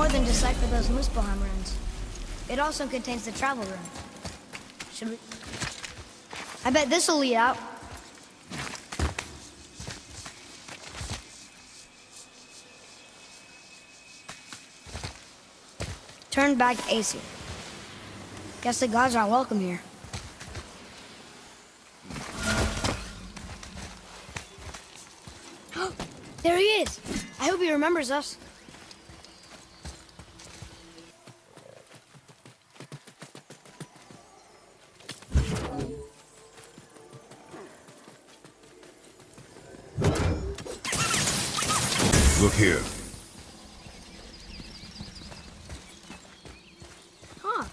more than decipher those Muspelheim runes. It also contains the travel rune. Should we... I bet this'll lead out. Turn back Aesir. Guess the gods aren't welcome here. There he is! I hope he remembers us. Look here. Huh.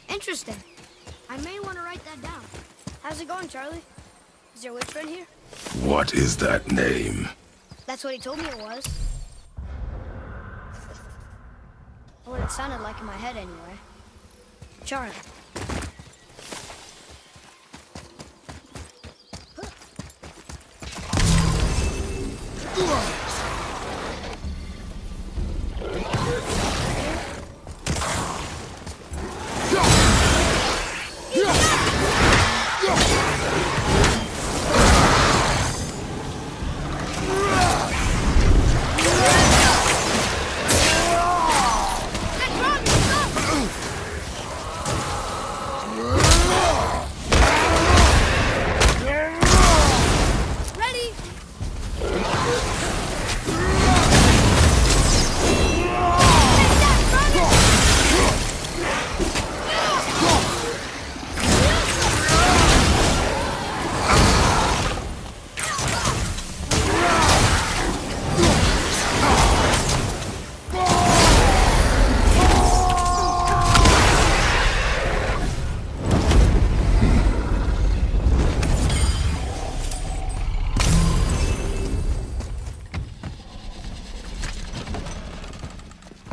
Interesting. I may want to write that down. How's it going, Charlie? Is your witch friend here? What is that name? That's what he told me it was. Or what it sounded like in my head, anyway. Charlie.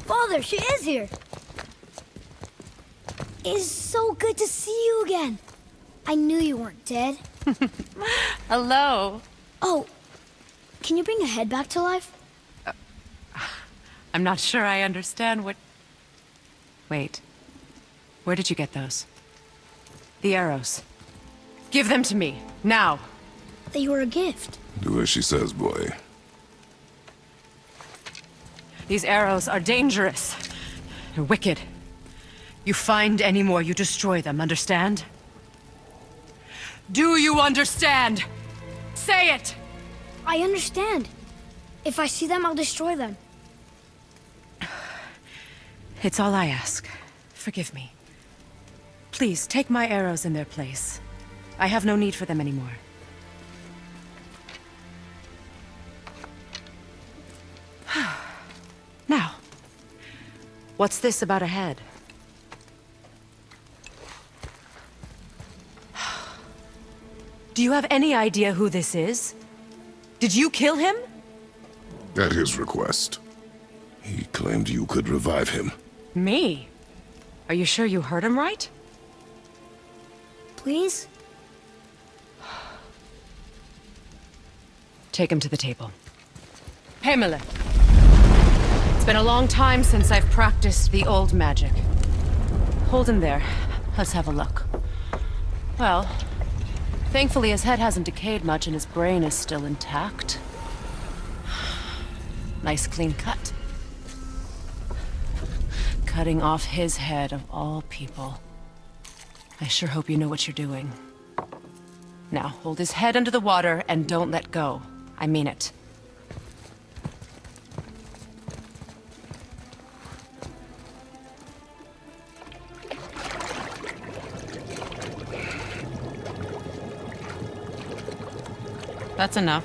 Father, she is here! It is so good to see you again. I knew you weren't dead. Hello. Oh, can you bring a head back to life? I'm not sure I understand what... Wait. Where did you get those? The arrows. Give them to me, now. They were a gift. Do as she says, boy. These arrows are dangerous. They're wicked. You find any more, you destroy them, understand? Do you understand? Say it! I understand. If I see them, I'll destroy them. It's all I ask. Forgive me. Please, take my arrows in their place. I have no need for them anymore. Now, what's this about a head? Do you have any idea who this is? Did you kill him? At his request. He claimed you could revive him. Me? Are you sure you heard him right? Please? Take him to the table. Pamela. It's been a long time since I've practiced the old magic. Hold him there. Let's have a look. Well, thankfully his head hasn't decayed much and his brain is still intact. Nice clean cut. Cutting off his head of all people. I sure hope you know what you're doing. Now, hold his head under the water and don't let go. I mean it. That's enough.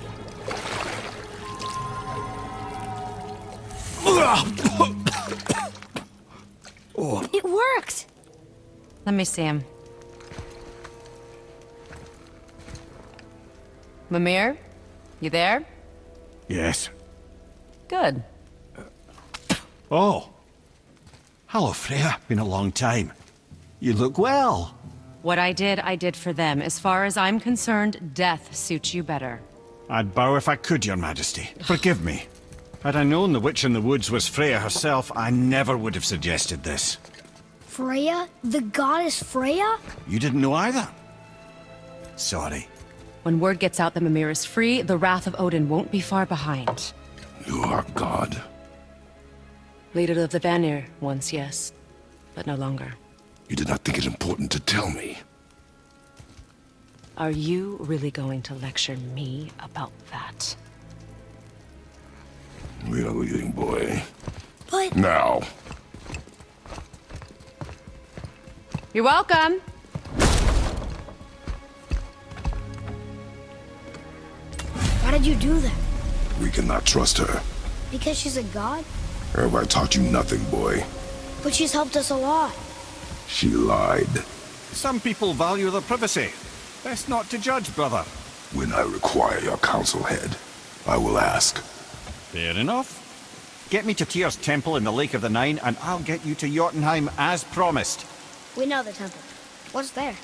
It worked! Let me see him. Mimir? You there? Yes. Good. Oh. Hello, Freya. Been a long time. You look well. What I did for them. As far as I'm concerned, death suits you better. I'd bow if I could, Your Majesty. Forgive me. Had I known the witch in the woods was Freya herself, I never would have suggested this. Freya? The goddess Freya? You didn't know either? Sorry. When word gets out that Mimir is free, the wrath of Odin won't be far behind. You are God. Leader of the Vanir, once yes, but no longer. You did not think it important to tell me. Are you really going to lecture me about that? We are leaving, boy. But... Now. You're welcome! Why did you do that? We cannot trust her. Because she's a god? Have I taught you nothing, boy? But she's helped us a lot. She lied. Some people value their privacy. Best not to judge, brother. When I require your council head, I will ask. Fair enough. Get me to Tyr's temple in the Lake of the Nine, and I'll get you to Jotunheim as promised. We know the temple. What's there?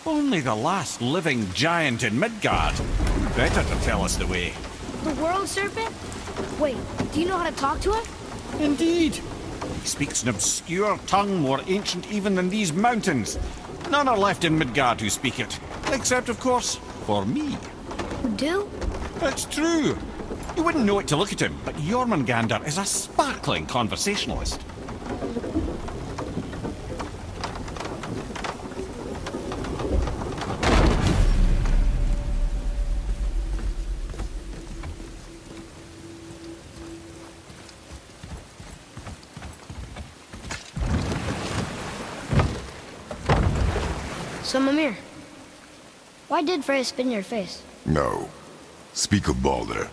Only the last living giant in Midgard. Who better to tell us the way? The world serpent? Wait, do you know how to talk to him? Indeed. He speaks an obscure tongue more ancient even than these mountains. None are left in Midgard who speak it. Except, of course, for me. You do? It's true. You wouldn't know it to look at him, but Jormungandr is a sparkling conversationalist. So, Mimir, why did Freya spit in your face? No. Speak of Balder.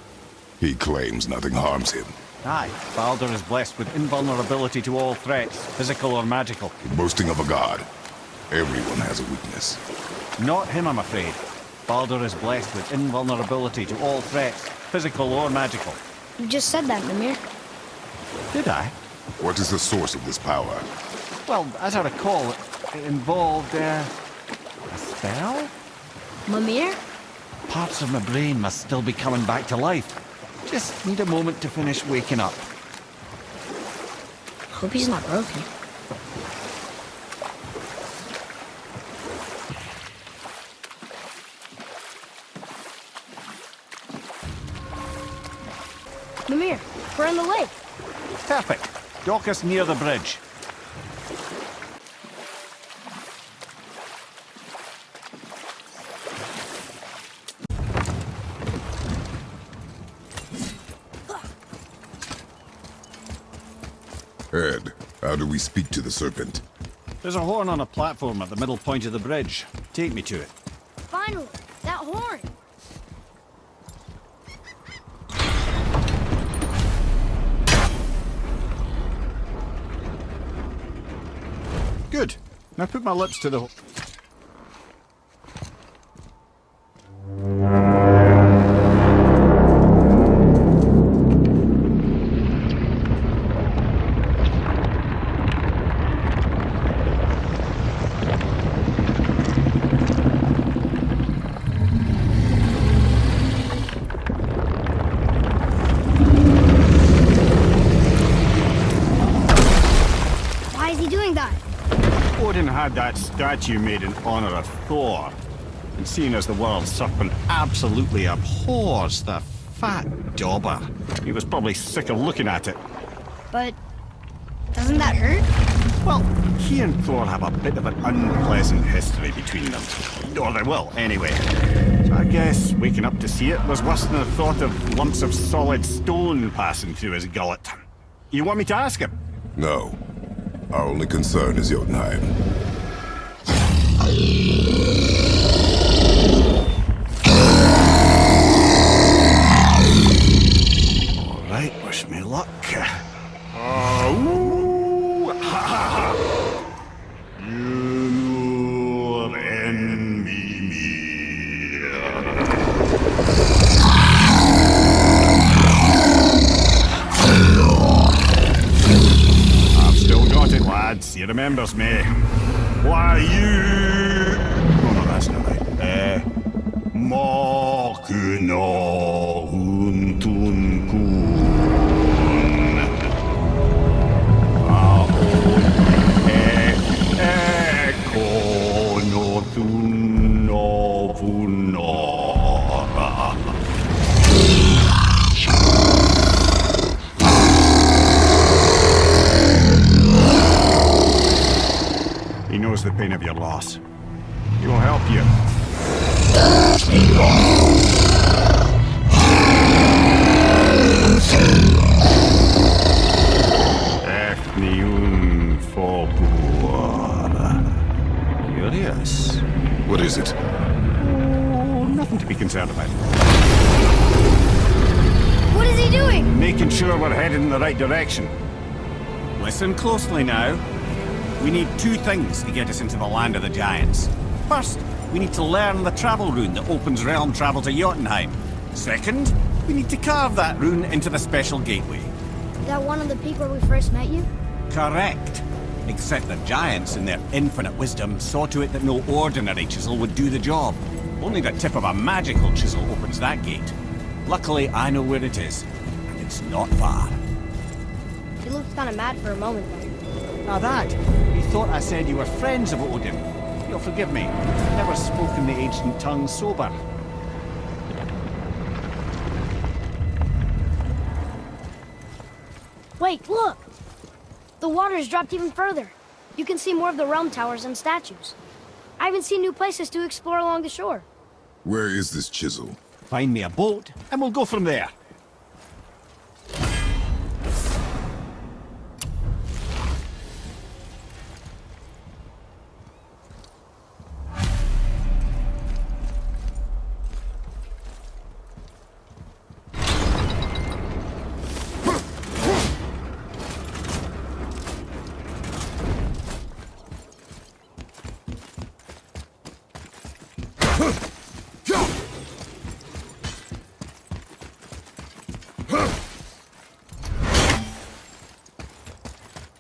He claims nothing harms him. Aye, Baldur is blessed with invulnerability to all threats, physical or magical. Boasting of a god. Everyone has a weakness. Not him, I'm afraid. Baldur is blessed with invulnerability to all threats, physical or magical. You just said that, Mimir. Did I? What is the source of this power? Well, as I recall, it involved, a spell? Mimir? Parts of my brain must still be coming back to life. Just need a moment to finish waking up. Hope he's not broken. Mimir, we're in the lake. Perfect. Dock us near the bridge. Ed, how do we speak to the Serpent? There's a horn on a platform at the middle point of the bridge. Take me to it. Finally, that horn. Good. Now put my lips to the... Why is he doing that? Odin had that statue made in honor of Thor. And seeing as the world serpent absolutely abhors the fat dauber, he was probably sick of looking at it. But doesn't that hurt? Well, he and Thor have a bit of an unpleasant history between them. Or they will, anyway. So I guess waking up to see it was worse than the thought of lumps of solid stone passing through his gullet. You want me to ask him? No. Our only concern is Jotunheim. All right, wish me luck. Ooh, ha, ha, ha. You envy me. I've still got it, lads. He remembers me. Why, you... Oh, no, that's not right. Makuna huntunku. boss. He will help you. Ethnium Fobor. Curious. What is it? Oh, nothing to be concerned about. What is he doing? Making sure we're headed in the right direction. Listen closely now. We need two things to get us into the land of the giants. First, we need to learn the travel rune that opens realm travel to Jotunheim. Second, we need to carve that rune into the special gateway. Is that one of the peak where we first met you? Correct. Except the giants, in their infinite wisdom, saw to it that no ordinary chisel would do the job. Only the tip of a magical chisel opens that gate. Luckily, I know where it is, and it's not far. He looked kind of mad for a moment there. Now that, you thought I said you were friends of Odin. You'll forgive me. I've never spoken the ancient tongue sober. Wait, look! The water's dropped even further. You can see more of the realm towers and statues. I even see new places to explore along the shore. Where is this chisel? Find me a boat, and we'll go from there.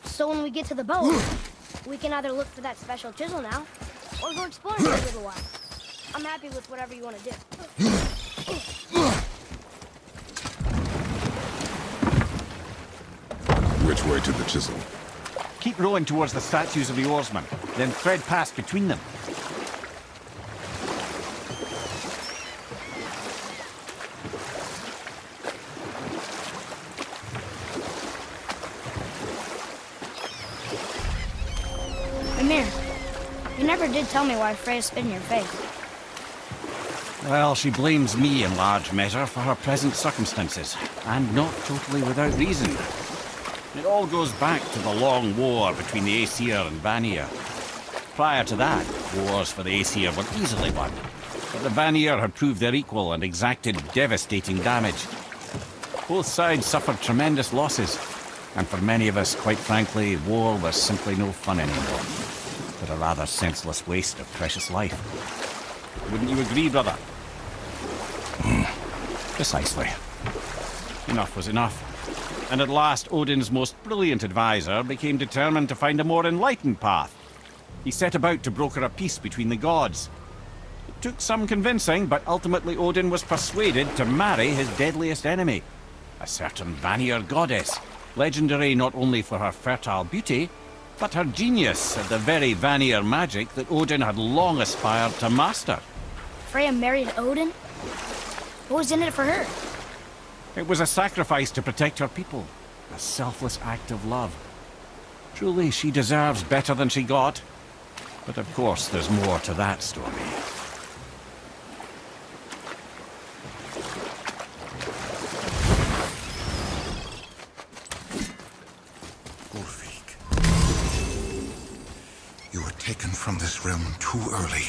So when we get to the boat, we can either look for that special chisel now, or go exploring for a little while. I'm happy with whatever you want to do. Which way to the chisel? Keep rowing towards the statues of the oarsmen, then thread past between them. Amir, you never did tell me why Freya spit in your face. Well, she blames me in large measure for her present circumstances, and not totally without reason. It all goes back to the long war between the Aesir and Vanir. Prior to that, wars for the Aesir were easily won, but the Vanir had proved their equal and exacted devastating damage. Both sides suffered tremendous losses, and for many of us, quite frankly, war was simply no fun anymore, but a rather senseless waste of precious life. Wouldn't you agree, brother? Precisely. Enough was enough. And at last, Odin's most brilliant advisor became determined to find a more enlightened path. He set about to broker a peace between the gods. It took some convincing, but ultimately Odin was persuaded to marry his deadliest enemy, a certain Vanir goddess, legendary not only for her fertile beauty, but her genius at the very Vanir magic that Odin had long aspired to master. Freya married Odin? What was in it for her? It was a sacrifice to protect her people, a selfless act of love. Truly, she deserves better than she got. But of course, there's more to that story. Ulfik, you were taken from this realm too early.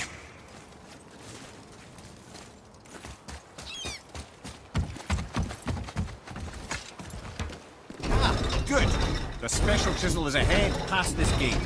Good. The special chisel is ahead, past this gate.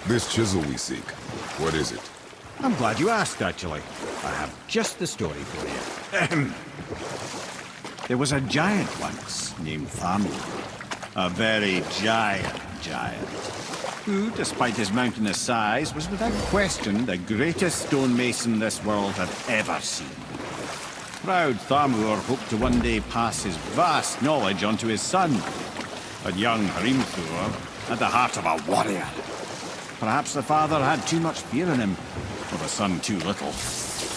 This chisel we seek, what is it? I'm glad you asked, actually. I have just the story for you. Ahem. There was a giant once named Thamur. A very giant, who, despite his mountainous size, was without question the greatest stonemason this world had ever seen. Proud Thamur hoped to one day pass his vast knowledge on to his son. But young Hrimthur had the heart of a warrior. Perhaps the father had too much fear in him, or the son too little.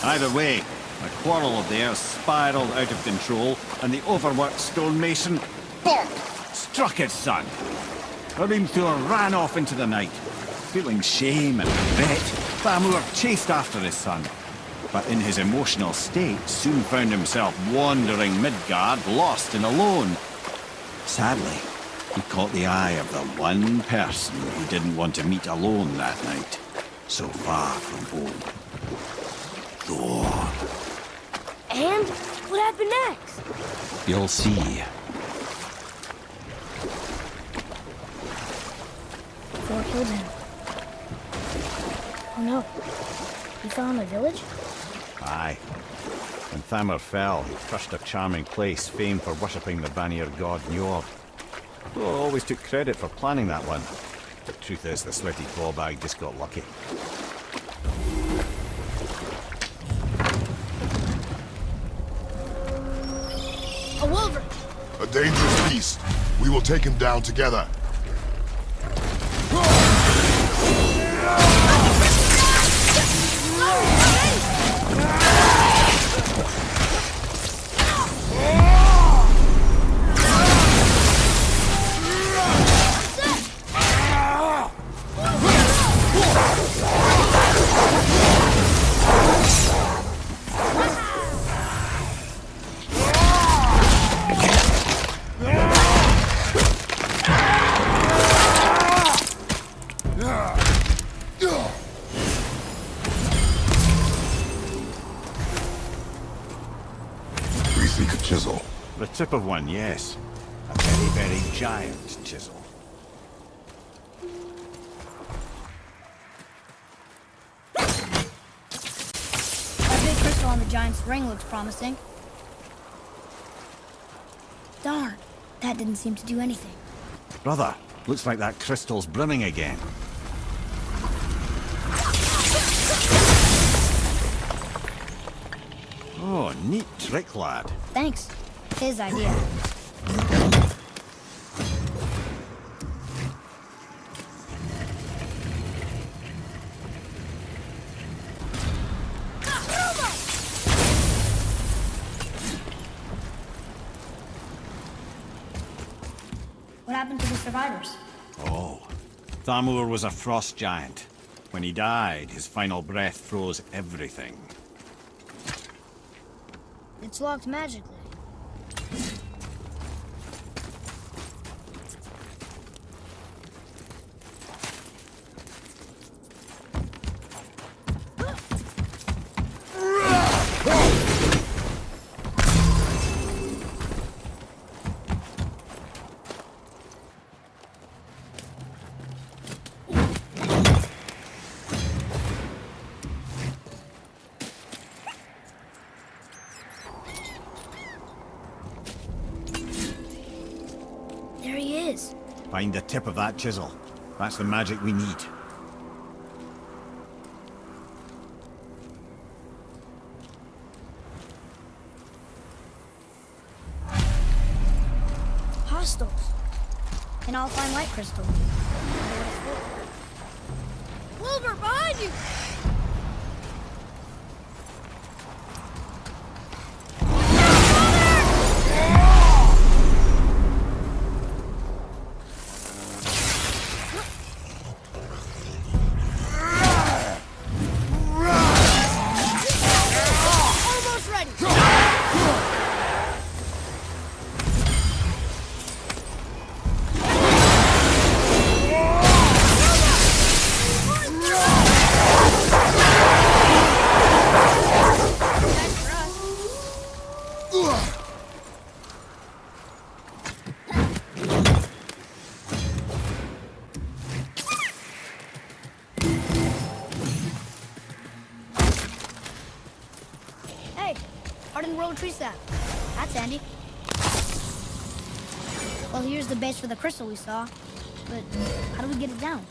Either way, a quarrel of theirs spiraled out of control, and the overworked stonemason, bonk, struck his son. Hrimthur ran off into the night. Feeling shame and regret, Thamur chased after his son. But in his emotional state, soon found himself wandering Midgard, lost and alone. Sadly, he caught the eye of the one person he didn't want to meet alone that night, so far from home. Thor. And what happened next? You'll see. Thor killed him. Oh no. He fell in the village? Aye. When Thamur fell, he crushed a charming place famed for worshipping the Vanir god Njord. Thor always took credit for planning that one. The truth is, the sweaty clawbag just got lucky. A wolverine! A dangerous beast. We will take him down together. We seek a chisel. The tip of one, yes. A very giant chisel. That big crystal on the giant's ring looks promising. Darn, that didn't seem to do anything. Brother, looks like that crystal's brimming again. Oh, neat trick, lad. Thanks. His idea. What happened to the survivors? Oh, Thamur was a frost giant. When he died, his final breath froze everything. It's locked magically. There he is. Find the tip of that chisel. That's the magic we need. Hostiles. An all-fine light crystal. Wilbur, behind you! Almost ready! world tree sap. That's handy. Well, here's the base for the crystal we saw. But how do we get it down?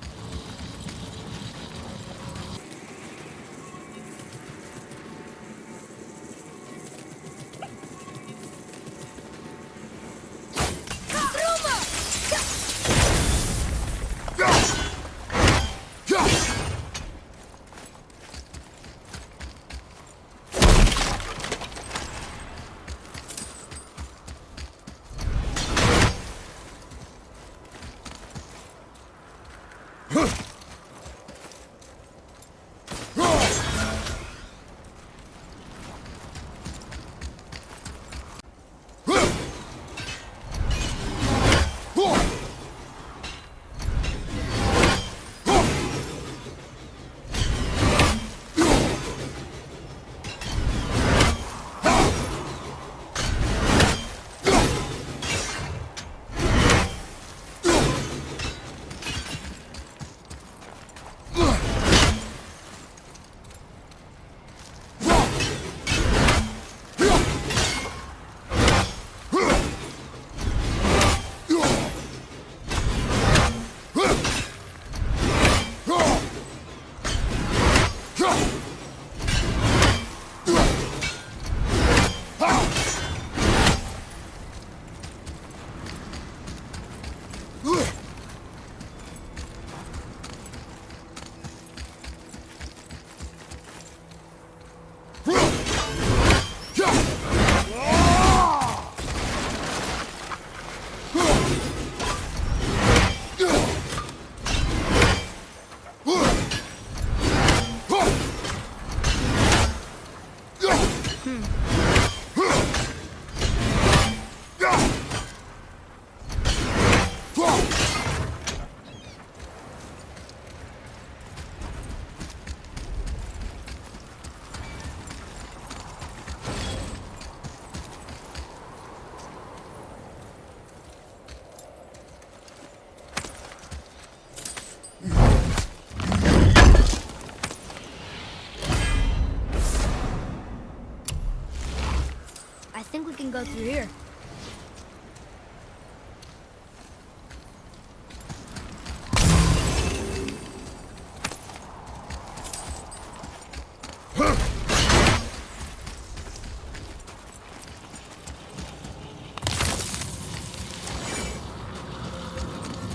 I think we can go through here.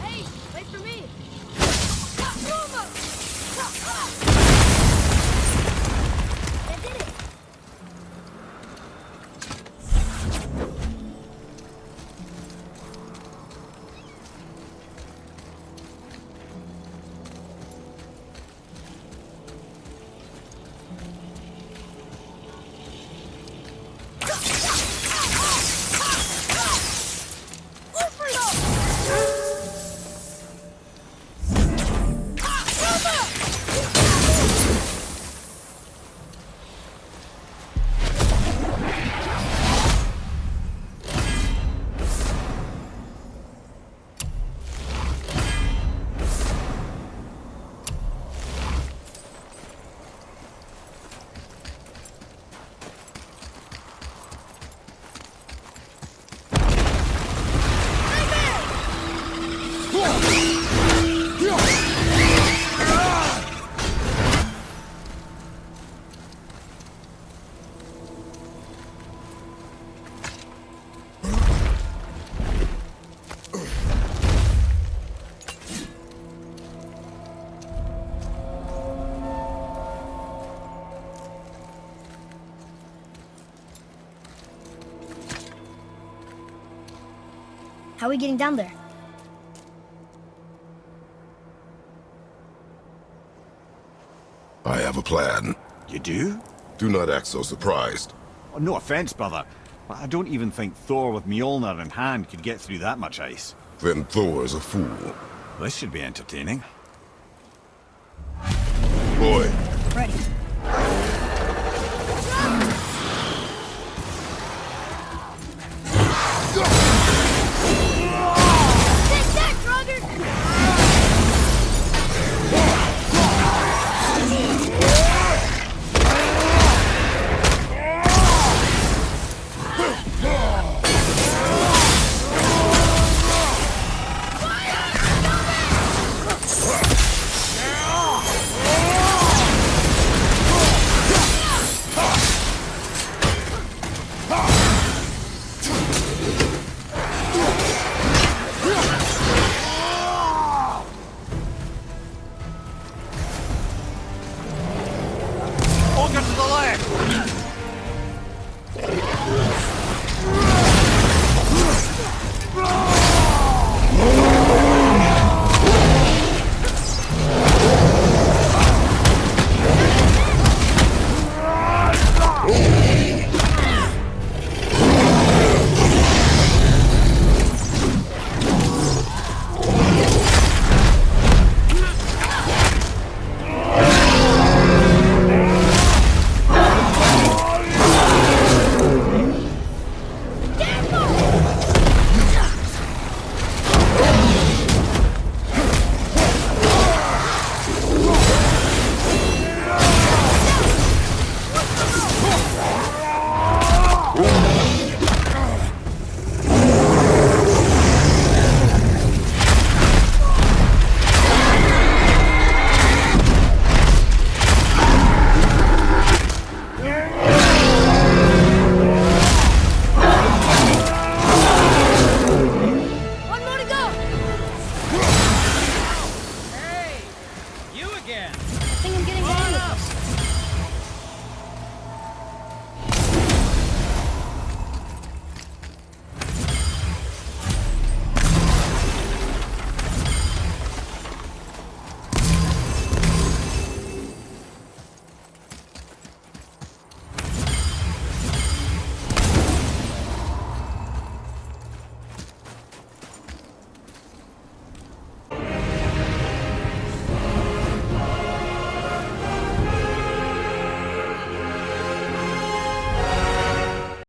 Hey, wait for me. I did it. How are we getting down there? I have a plan. You do? Do not act so surprised. Oh, no offense, brother, but I don't even think Thor with Mjolnir in hand could get through that much ice. Then Thor's a fool. This should be entertaining. Boy, Ready.